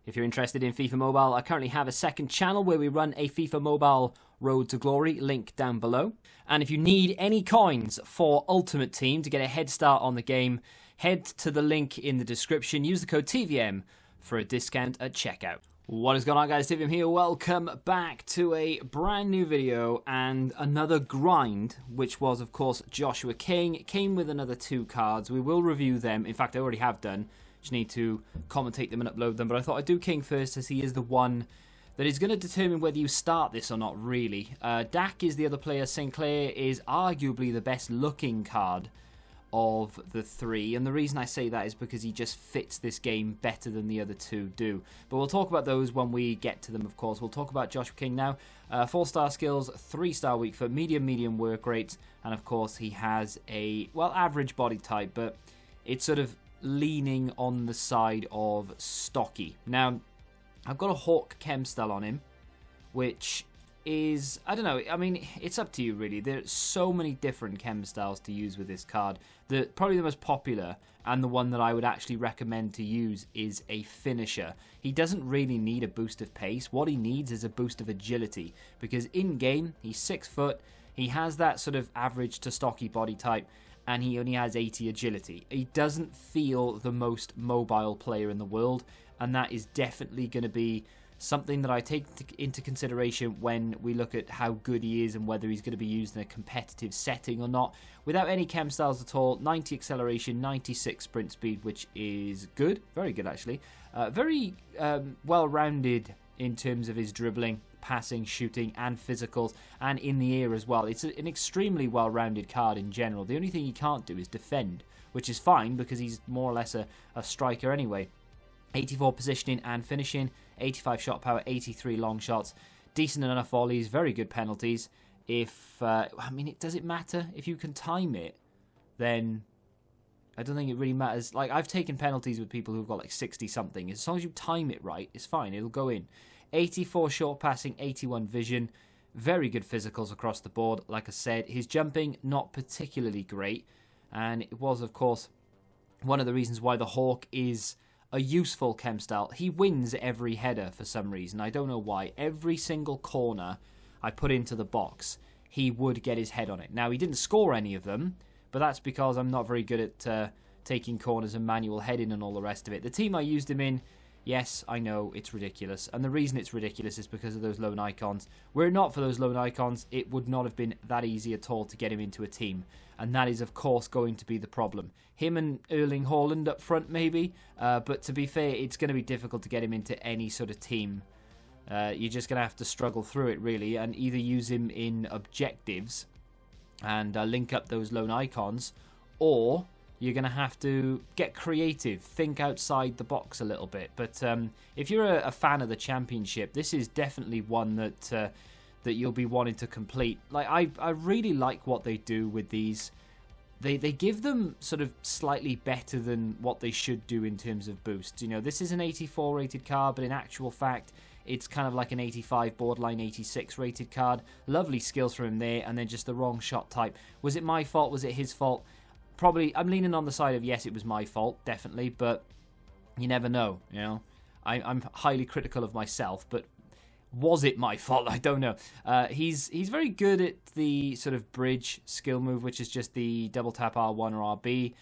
If you're interested in FIFA Mobile, I currently have a second channel where we run a FIFA Mobile Road to Glory, link down below. And if you need any coins for Ultimate Team to get a head start on the game, head to the link in the description. Use the code TVM for a discount at checkout. What is going on, guys? TVM here. Welcome back to a brand new video and another grind, which was, of course, Joshua King. It came with another 2 cards. We will review them. In fact, I already have done. Just need to commentate them and upload them. But I thought I'd do King first, as he is the one that is going to determine whether you start this or not, really. Dak is the other player. Sinclair is arguably the best looking card of the 3, and the reason I say that is because he just fits this game better than the other 2 do. But we'll talk about those when we get to them, of course. We'll talk about Joshua King now. 4-star skills, 3-star weak foot, medium work rate, and of course he has a, well, average body type, but it's sort of leaning on the side of stocky. Now, I've got a Hawk Chem style on him, which is, I don't know, I mean, it's up to you, really. There's so many different Chem styles to use with this card. Probably the most popular, and the one that I would actually recommend to use, is a finisher. He doesn't really need a boost of pace. What he needs is a boost of agility, because in-game, he's 6 foot, he has that sort of average to stocky body type, and he only has 80 agility. He doesn't feel the most mobile player in the world, and that is definitely going to be something that I take into consideration when we look at how good he is and whether he's going to be used in a competitive setting or not. Without any chem styles at all, 90 acceleration, 96 sprint speed, which is good. Very good, actually. Very well-rounded in terms of his dribbling, passing, shooting, and physicals, and in the air as well. It's an extremely well-rounded card in general. The only thing he can't do is defend, which is fine because he's more or less a striker anyway. 84 positioning and finishing, 85 shot power, 83 long shots, decent enough volleys, very good penalties. I mean, does it matter? If you can time it, then I don't think it really matters. Like, I've taken penalties with people who've got like 60 something. As long as you time it right, it's fine, it'll go in. 84 short passing, 81 vision, very good physicals across the board. Like I said, his jumping, not particularly great, and it was, of course, one of the reasons why the Hawk is a useful chem style. He wins every header for some reason. I don't know why. Every single corner I put into the box, he would get his head on it. Now, he didn't score any of them, but that's because I'm not very good at taking corners and manual heading and all the rest of it. The team I used him in, yes, I know, it's ridiculous. And the reason it's ridiculous is because of those lone icons. Were it not for those lone icons, it would not have been that easy at all to get him into a team. And that is, of course, going to be the problem. Him and Erling Haaland up front, maybe. But to be fair, it's going to be difficult to get him into any sort of team. You're just going to have to struggle through it, really, and either use him in objectives and link up those lone icons, or you're going to have to get creative, think outside the box a little bit. But if you're a fan of the Championship, this is definitely one that you'll be wanting to complete. Like, I really like what they do with these. They give them sort of slightly better than what they should do in terms of boosts. You know, this is an 84 rated card, but in actual fact, it's kind of like an 85, borderline 86 rated card. Lovely skills from him there, and then just the wrong shot type. Was it my fault? Was it his fault? Probably, I'm leaning on the side of yes, it was my fault, definitely, but you never know, you know. I'm highly critical of myself, but was it my fault? I don't know. He's very good at the sort of bridge skill move, which is just the double tap R1 or RB.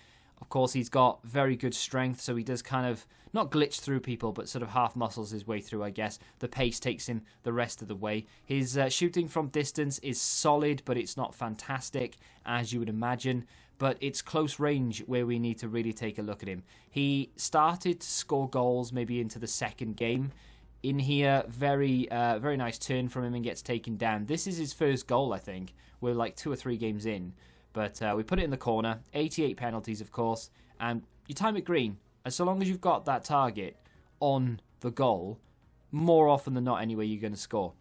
Of course, he's got very good strength, so he does kind of, not glitch through people, but sort of half muscles his way through, I guess. The pace takes him the rest of the way. His shooting from distance is solid, but it's not fantastic, as you would imagine. But it's close range where we need to really take a look at him. He started to score goals maybe into the second game. In here, very nice turn from him and gets taken down. This is his first goal, I think. We're like 2 or 3 games in. But we put it in the corner. 88 penalties, of course. And you time it green. And so long as you've got that target on the goal, more often than not anyway, you're going to score.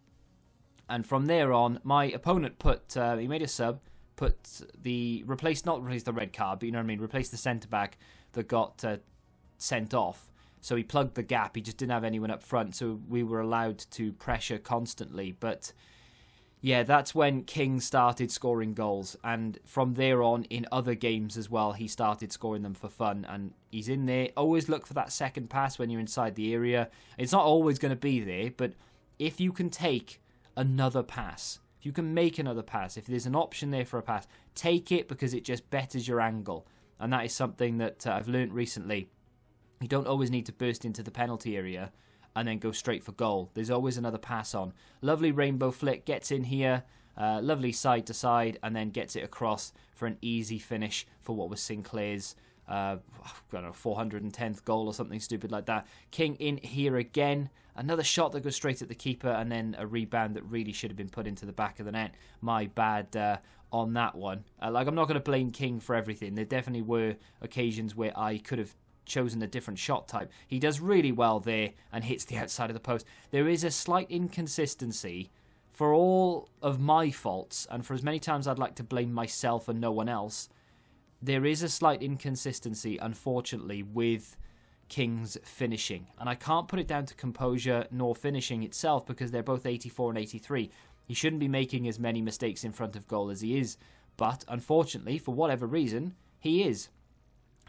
And from there on, my opponent he made a sub, not replace the red card, but you know what I mean, replace the centre-back that got sent off. So he plugged the gap. He just didn't have anyone up front, so we were allowed to pressure constantly. But Yeah, that's when King started scoring goals, and from there on, in other games as well, he started scoring them for fun, and he's in there. Always look for that second pass when you're inside the area. It's not always going to be there, but if you can take another pass, if you can make another pass, if there's an option there for a pass, take it, because it just betters your angle, and that is something that I've learnt recently. You don't always need to burst into the penalty area and then go straight for goal. There's always another pass on. Lovely rainbow flick, gets in here, lovely side to side, and then gets it across for an easy finish for what was Sinclair's, 410th goal or something stupid like that. King in here again. Another shot that goes straight at the keeper, and then a rebound that really should have been put into the back of the net. My bad on that one. I'm not going to blame King for everything. There definitely were occasions where I could have chosen a different shot type. He does really well there and hits the outside of the post. There is a slight inconsistency. For all of my faults, and for as many times I'd like to blame myself and no one else, there is a slight inconsistency, unfortunately, with King's finishing. And I can't put it down to composure nor finishing itself, because they're both 84 and 83. He shouldn't be making as many mistakes in front of goal as he is. But unfortunately, for whatever reason, he is.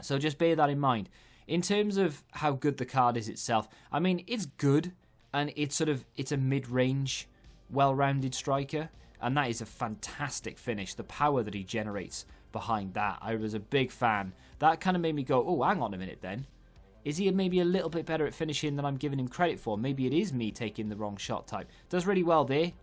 So just bear that in mind. In terms of how good the card is itself, I mean, it's good, and it's a mid-range, well-rounded striker, and that is a fantastic finish. The power that he generates behind that, I was a big fan. That kind of made me go, oh, hang on a minute then. Is he maybe a little bit better at finishing than I'm giving him credit for? Maybe it is me taking the wrong shot type. Does really well there.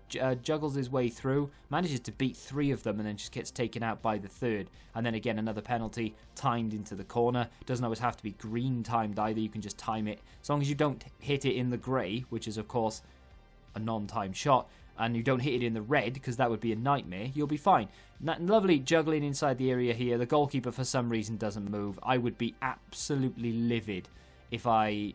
Juggles his way through. Manages to beat 3 of them and then just gets taken out by the 3rd. And then again, another penalty timed into the corner. Doesn't always have to be green timed either. You can just time it. As long as you don't hit it in the grey, which is, of course, a non-timed shot, and you don't hit it in the red, because that would be a nightmare, you'll be fine. Lovely juggling inside the area here. The goalkeeper, for some reason, doesn't move. I would be absolutely livid if I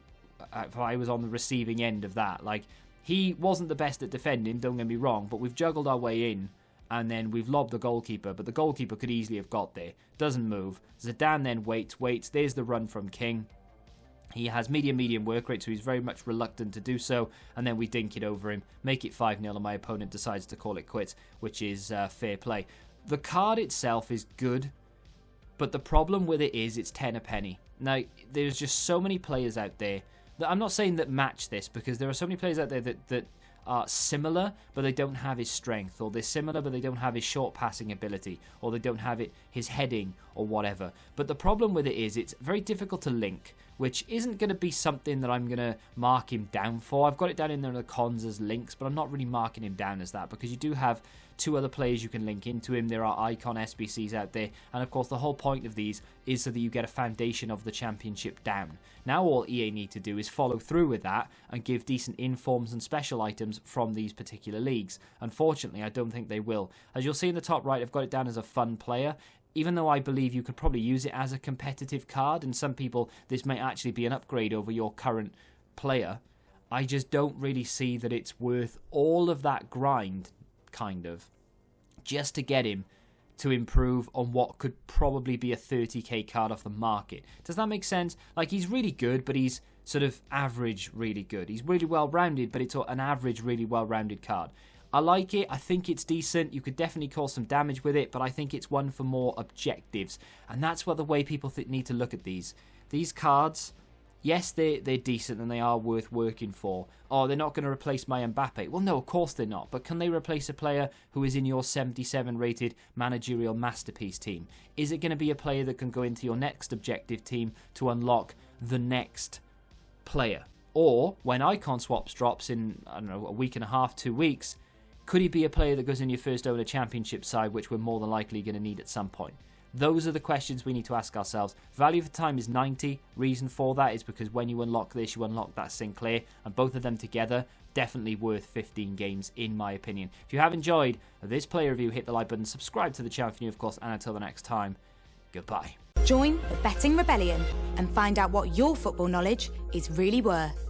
was on the receiving end of that. Like, he wasn't the best at defending, don't get me wrong, but we've juggled our way in, and then we've lobbed the goalkeeper, but the goalkeeper could easily have got there. Doesn't move. Zidane then waits. There's the run from King. He has medium work rate, so he's very much reluctant to do so, and then we dink it over him, make it 5-0, and my opponent decides to call it quits, which is fair play. The card itself is good, but the problem with it is it's 10 a penny. Now, there's just so many players out there that I'm not saying that match this, because there are so many players out there that are similar, but they don't have his strength, or they're similar, but they don't have his short passing ability, or they don't have his heading, or whatever. But the problem with it is it's very difficult to link, which isn't going to be something that I'm going to mark him down for. I've got it down in the cons as links, but I'm not really marking him down as that, because you do have 2 other players you can link into him. There are icon SBCs out there, and of course the whole point of these is so that you get a foundation of the championship down. Now all EA need to do is follow through with that and give decent informs and special items from these particular leagues. Unfortunately, I don't think they will. As you'll see in the top right, I've got it down as a fun player. Even though I believe you could probably use it as a competitive card, and some people, this may actually be an upgrade over your current player, I just don't really see that it's worth all of that grind, kind of, just to get him to improve on what could probably be a 30k card off the market. Does that make sense? Like, he's really good, but he's sort of average really good. He's really well-rounded, but it's an average really well-rounded card. I like it. I think it's decent. You could definitely cause some damage with it, but I think it's one for more objectives. And that's what the way people need to look at these. These cards, yes, they're decent and they are worth working for. Oh, they're not going to replace my Mbappe. Well, no, of course they're not. But can they replace a player who is in your 77 rated managerial masterpiece team? Is it going to be a player that can go into your next objective team to unlock the next player? Or when icon swaps drops in, I don't know, a week and a half, 2 weeks, could he be a player that goes in your first owner championship side, which we're more than likely going to need at some point? Those are the questions we need to ask ourselves. Value for time is 90. Reason for that is because when you unlock this, you unlock that Sinclair, and both of them together, definitely worth 15 games, in my opinion. If you have enjoyed this player review, hit the like button, subscribe to the channel for new, of course, and until the next time, goodbye. Join the Betting Rebellion and find out what your football knowledge is really worth.